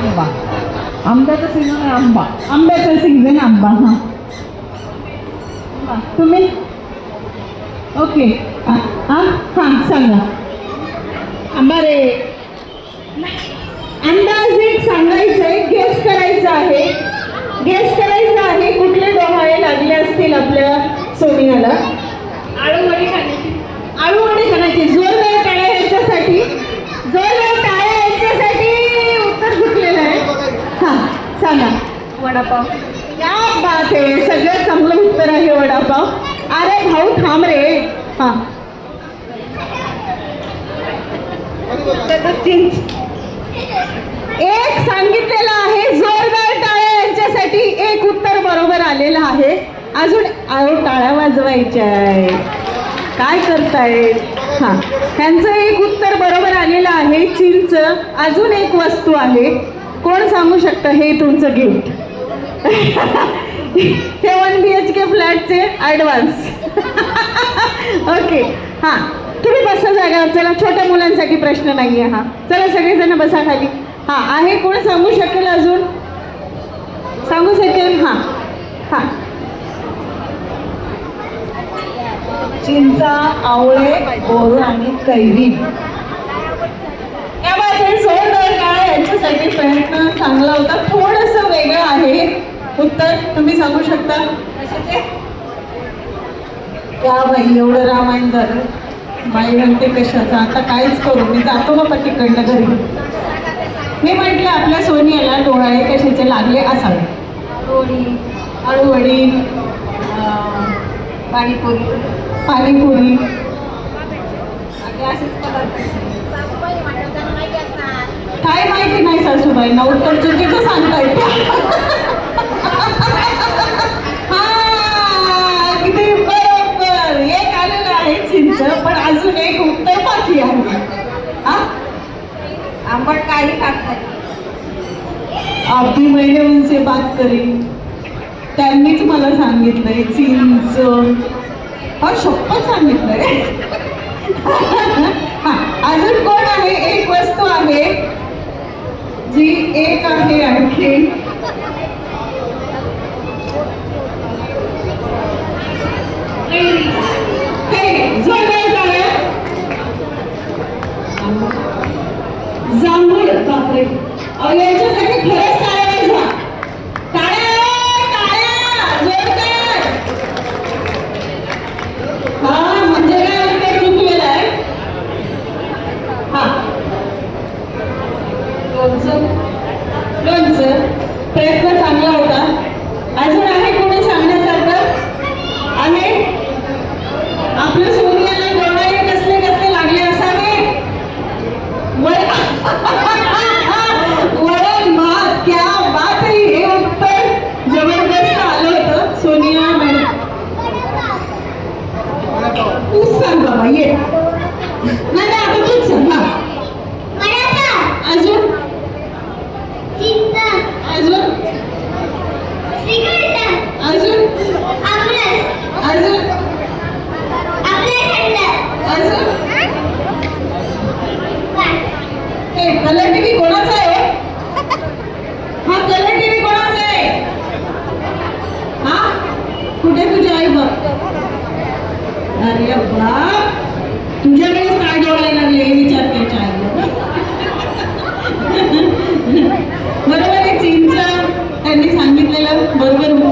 आंबा. आंब्याचा सीझन आहे आंबा. आंब्याचा सीझन आंबा. हां तुम्ही ओके. हां हां सांगा. आंबा रे. अंदाज एक सांगायचं आहे, गेस करायचं आहे. गेस करायचं आहे कुठले डोहाळे लागले असतील आपल्या सोनियाला. आळूवडी खाण्याची. आळूवडी खाण्याची. जोरदार टाळ्या यांच्यासाठी. जोरदार टाळ्या यांच्यासाठी. उत्तर चुकलेलं आहे. हां सांगा. वडापाव. क्या बात आहे. सगळ्यात चांगलं उत्तर आहे वडापाव. अरे भाऊ थांब रे. हां चिंच. एक सांगितलेलं आहे. जोरदार टाळ्या यांच्यासाठी. एक उत्तर बरोबर आलेलं आहे. अजून टाळ्या वाजवायच्या आहे. काय करताय. हां ह्यांचं एक उत्तर बरोबर आलेलं आहे चिंच. अजून एक वस्तू आहे. कोण सांगू शकतं हे तुमचं गिफ्ट. हे 1 BHK फ्लॅटचे ॲडव्हान्स. ओके. हां तुम्ही बसा जागा. चला छोट्या मुलांसाठी प्रश्न नाही आहे. हां चला सगळेजण बसा खाली. हां आहे कोण सांगू शकेल अजून. सांगू शकेल. हां हां चिंचा, आवळे, बोर आणि कैरी. त्यामध्ये जोरदार टाळ्या यांच्यासाठी. प्रयत्न चांगला होता. थोडंसं वेगळं आहे उत्तर. तुम्ही सांगू शकता. क्या बाई एवढं रामायण झालं. बाई म्हणते कशाचं. आता काहीच करू. मी जातो बाबा तिकडनं घरी. मी म्हटलं आपल्या सोनियाला डोहाळे कशाचे लागले असावे. आळूवडी, पाणीपुरी. पाणीपुरी. काय माहिती नाही सासूबाईंना. उत्तर चुकीचं सांगतायत. किती बरोबर. एक आलेलं आहे चिंच. पण अजून एक उत्तर बाकी आहे. आंबट काही टाकतात. आप भी मैंने उनसे बात करी. त्यांनीच मला सांगितलंय चिंच. हा शपथ सांगितलंय. हा अजून कोण आहे. एक वस्तू आहे जी एक आहे आणखी. जांभूळ. बापरे. यांच्यासाठी खरंच टाळ्या वाजवा. टाळ्या जोरदार. हा म्हणजे काय उत्तर चुकलेलं आहे. हा लोणचं. लोणचं. प्रयत्न चांगला होता. अजून आहे कोणी सांगण्यासारखं. आहे आपल्या सोनियाला डोळे कसले कसले लागले असावे. वरण भात. क्या बात आहे. हे उत्तर जबरदस्त आलं होतं सोनिया मॅडम. तूच सांग बाबा. ये नाही आता तूच सांग. अजून अजून अजून अजून अजून. कलर टीव्ही कोणाचा आहे. हा कलर टीव्ही कोणाचा आहे. हा कुठे तुझी आई बघ. अरे बाप. तुझ्याकडेच काय डोळायला लागले हे विचार त्याच्या आईला. बरोबर आहे. चिंच त्यांनी सांगितलेलं बरोबर.